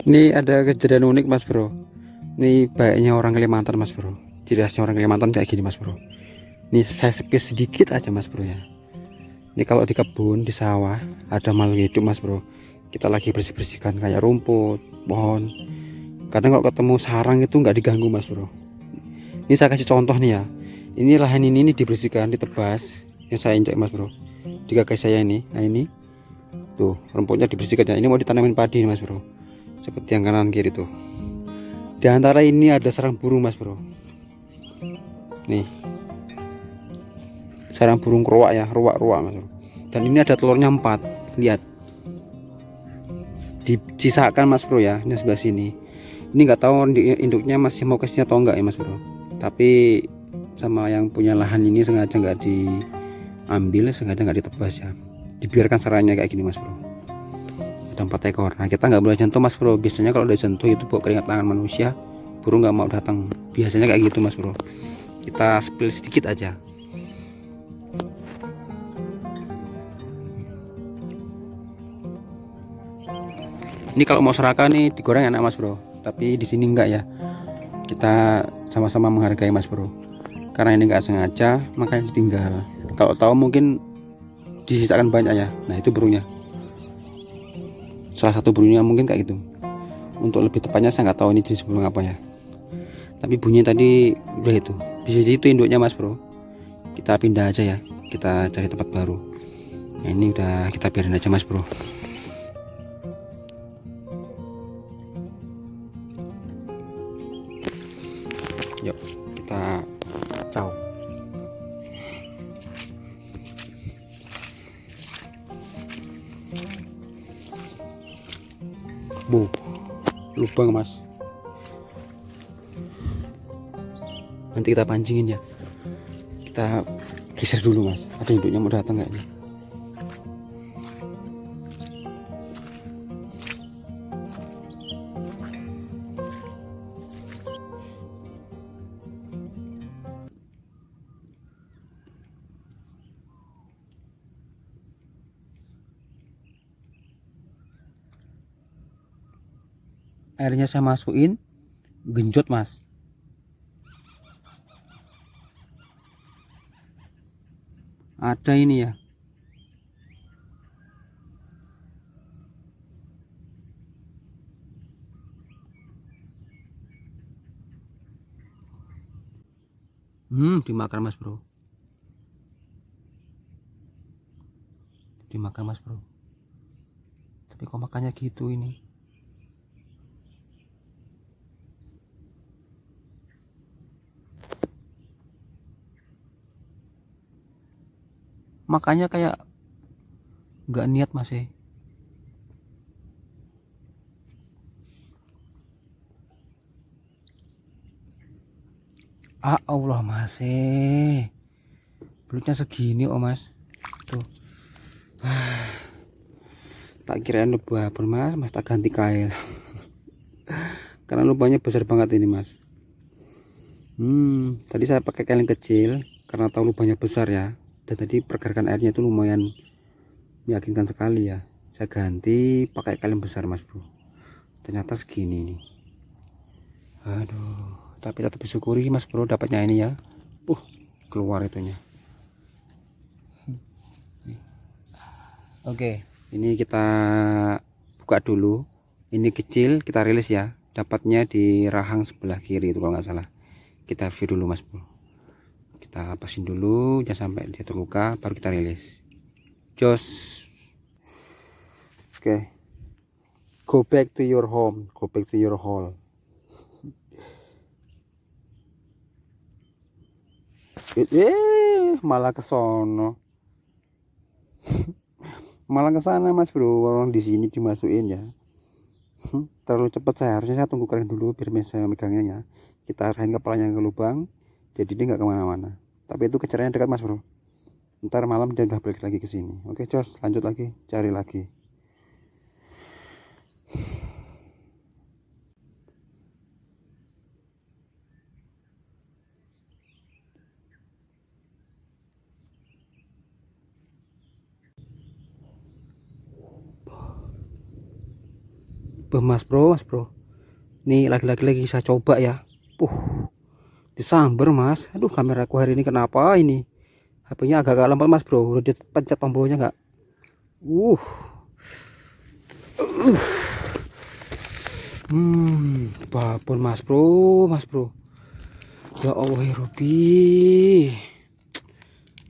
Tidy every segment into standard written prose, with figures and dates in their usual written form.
Ini ada kejadian unik mas bro. Ini baiknya orang Kalimantan mas bro. Ciri khasnya orang Kalimantan kayak gini mas bro. Ini saya space sedikit aja mas bro ya. Ini kalau di kebun, di sawah ada makhluk hidup mas bro. Kita lagi bersih-bersihkan kayak rumput, pohon. Kadang kalau ketemu sarang itu nggak diganggu mas bro. Ini saya kasih contoh nih ya. Ini lahan ini dibersihkan, ditebas. Yang saya injak mas bro. Di kaki saya ini, nah ini tuh rumputnya dibersihkan ya. Ini mau ditanamin padi mas bro. Seperti yang kanan kiri tuh. Di antara ini ada sarang burung mas bro. Nih, sarang burung keruak ya, ruak-ruak mas bro. Dan ini ada telurnya 4. Lihat. Dicisakan mas bro ya, ini sebelah sini. Ini nggak tahu induknya masih mau kesini atau enggak ya mas bro. Tapi sama yang punya lahan ini sengaja nggak diambil, sengaja nggak ditebas ya. Dibiarkan sarangnya kayak gini mas bro. Ada 4 ekor. Nah kita nggak boleh sentuh mas bro. Biasanya kalau udah sentuh itu bau keringat tangan manusia. Burung nggak mau datang. Biasanya kayak gitu mas bro. Kita spill sedikit aja. Ini kalau mau serakah nih digoreng enak mas bro. Tapi di sini enggak ya. Kita sama-sama menghargai mas bro. Karena ini nggak sengaja makanya ditinggal. Kalau tahu mungkin disisakan banyak ya. Nah itu burungnya. Salah satu burungnya mungkin kayak gitu. Untuk lebih tepatnya saya nggak tahu ini jenis burung apa ya. Tapi bunyi tadi udah itu. Bisa jadi itu induknya mas bro. Kita pindah aja ya. Kita cari tempat baru. Nah ini udah kita biarin aja mas bro. Yuk kita caw. Bu, lubang mas. Nanti kita pancingin ya. Kita geser dulu mas. Ada induknya mau datang kayaknya. Airnya saya masukin, genjot mas. Ada ini ya. Dimakan mas bro. Dimakan mas bro. Tapi kok makannya gitu ini. Makanya kayak nggak niat mas ya. Ah Allah mas belutnya segini oh mas. Tuh. Tak kirain lubang apa mas. Mas tak ganti kail. Karena lubangnya besar banget ini mas. Tadi saya pakai kail yang kecil karena tahu lubangnya besar ya. Dan tadi pergerakan airnya itu lumayan meyakinkan sekali ya. Saya ganti pakai kail yang besar mas bro. Ternyata segini nih. Aduh, tapi tetap bersyukuri mas bro dapatnya ini ya. Keluar itunya. Oke, ini kita buka dulu. Ini kecil, kita rilis ya. Dapatnya di rahang sebelah kiri itu kalau nggak salah. Kita review dulu mas bro. Kita lepasin dulu, jangan sampai dia terluka, baru kita rilis. Jos. Oke. Go back to your home, go back to your hole. Malah ke sono. Malah ke sana mas bro. Orang di sini dimasukin ya. Terlalu cepat, saya harusnya saya tunggu kalian dulu biar bisa megangnya ya. Kita arahin kepalanya ke lubang jadi dia nggak kemana-mana, tapi itu kecernya dekat mas bro. Ntar malam dia udah balik lagi ke sini. Oke jos, lanjut lagi cari lagi. Mas bro, mas bro. Nih lagi saya coba ya. Disamber mas. Aduh, kameraku hari ini kenapa ini? HP-nya agak-agak lambat mas bro. Udah dipencet tombolnya nggak? Uh. Babon mas bro, mas bro. Ya Allah ya Robi.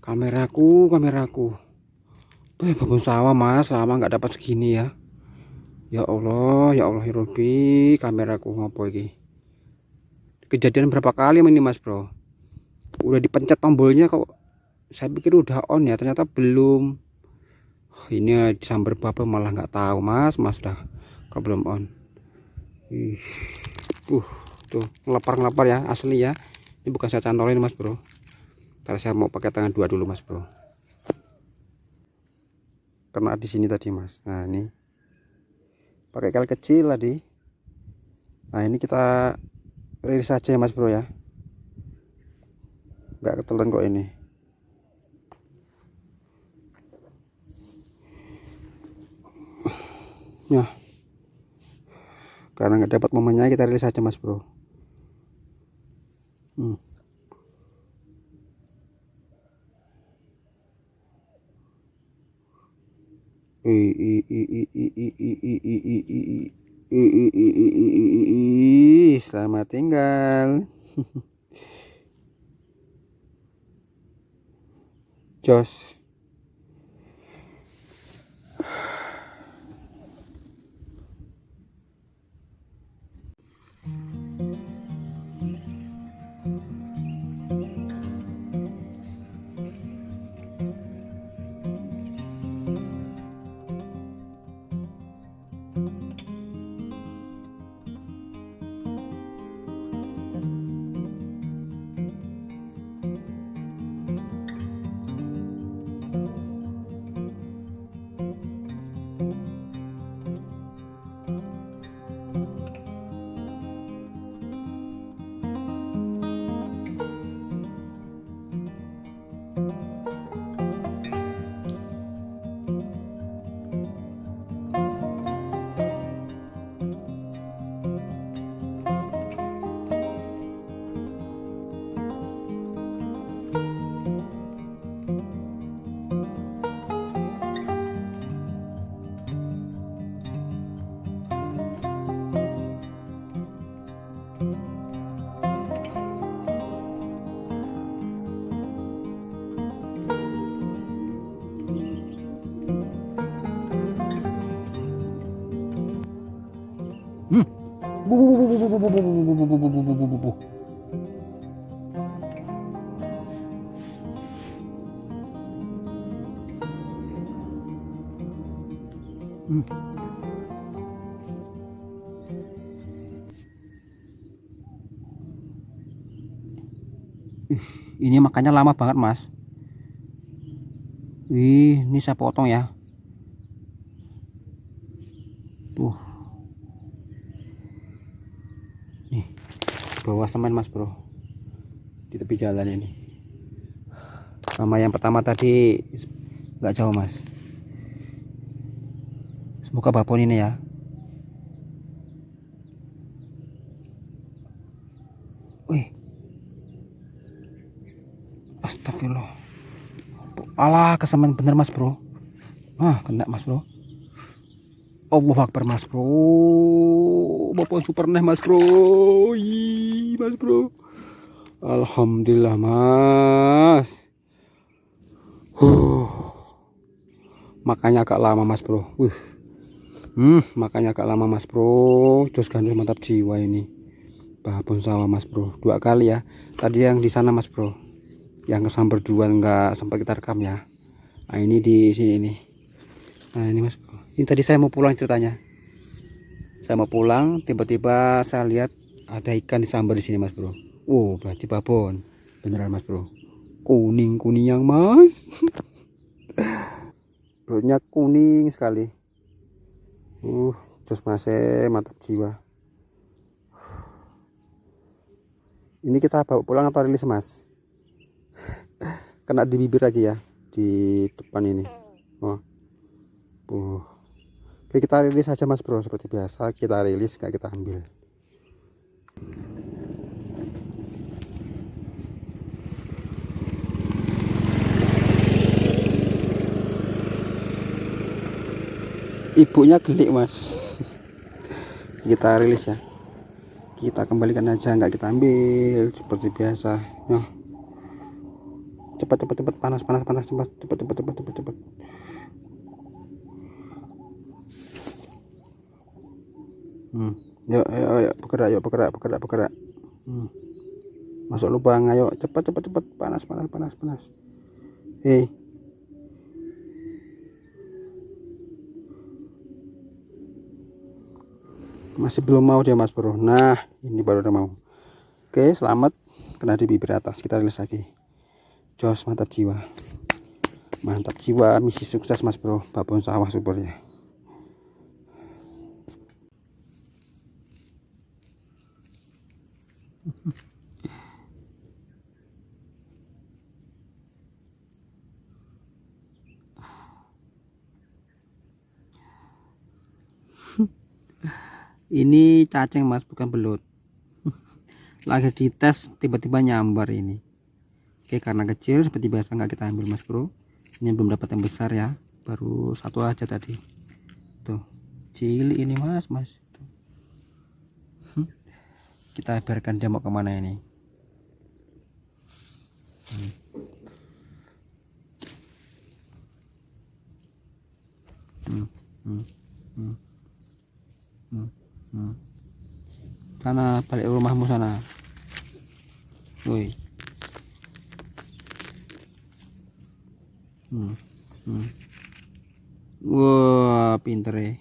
Kameraku. Babon sawah mas, lama nggak dapat segini ya. Ya Allah ya Robi, kameraku ngopo iki. Kejadian berapa kali ini mas bro? Udah dipencet tombolnya kok. Saya pikir udah on ya, ternyata belum. Ini disamber bapak malah nggak tahu mas udah kok belum on. Ih, tuh ngelapar ya asli ya. Ini bukan saya cantolin mas bro. Ntar saya mau pakai tangan dua dulu mas bro. Kena di sini tadi mas. Nah ini pakai kali kecil tadi. Nah ini kita rilis saja mas bro ya. Nggak ketelan kok ini. Ya, karena nggak dapat momennya kita rilis saja mas bro. Selamat tinggal. Jos. Ini makannya lama banget mas. Wih, ini saya potong ya. Tuh, nih bawa semen mas bro, di tepi jalan ini. Sama yang pertama tadi nggak jauh mas. Semoga babon ini ya. Wih, astagfirullah. Alah, kesemen bener mas bro. Kena mas bro. Allahu Akbar mas bro. Babon super nih mas bro. Ih, mas bro. Alhamdulillah mas. Makanya agak lama mas bro. Makanya agak lama mas bro. Jos gandul mantap jiwa ini. Babon sawah mas bro. 2 kali ya. Tadi yang di sana mas bro, yang kesambar duluan nggak sempat kita rekam ya. Nah ini di sini ini. Nah ini mas bro. Ini tadi saya mau pulang ceritanya. Saya mau pulang, tiba-tiba saya lihat ada ikan disambar di sini mas bro. Berarti babon beneran mas bro. Kuning yang mas. Perutnya kuning sekali. Terus masih mantap jiwa. Ini kita bawa pulang atau rilis mas? Kena di bibir lagi ya, di depan ini. Oke, kita rilis aja mas bro, seperti biasa kita rilis, nggak kita ambil. Ibunya gelik mas. Kita rilis ya, kita kembalikan aja, nggak kita ambil seperti biasa. Nah, cepat panas cepat. Yuk bergerak. Masuk lubang, ayo cepat panas. Masih belum mau dia mas bro. Nah ini baru udah mau. Oke, selamat, kena di bibir atas, kita rilis lagi. Jos, mantap jiwa, misi sukses mas bro, babon sawah subur ya. Ini cacing mas, bukan belut. Lagi dites tiba-tiba nyambar ini. Oke, karena kecil seperti biasa nggak kita ambil mas bro. Ini belum dapat yang besar ya, baru satu aja tadi. Tuh cilik ini mas. Tuh. Kita biarkan dia mau kemana ini. Sana, balik rumahmu sana. Woi. Wah, pinter ya.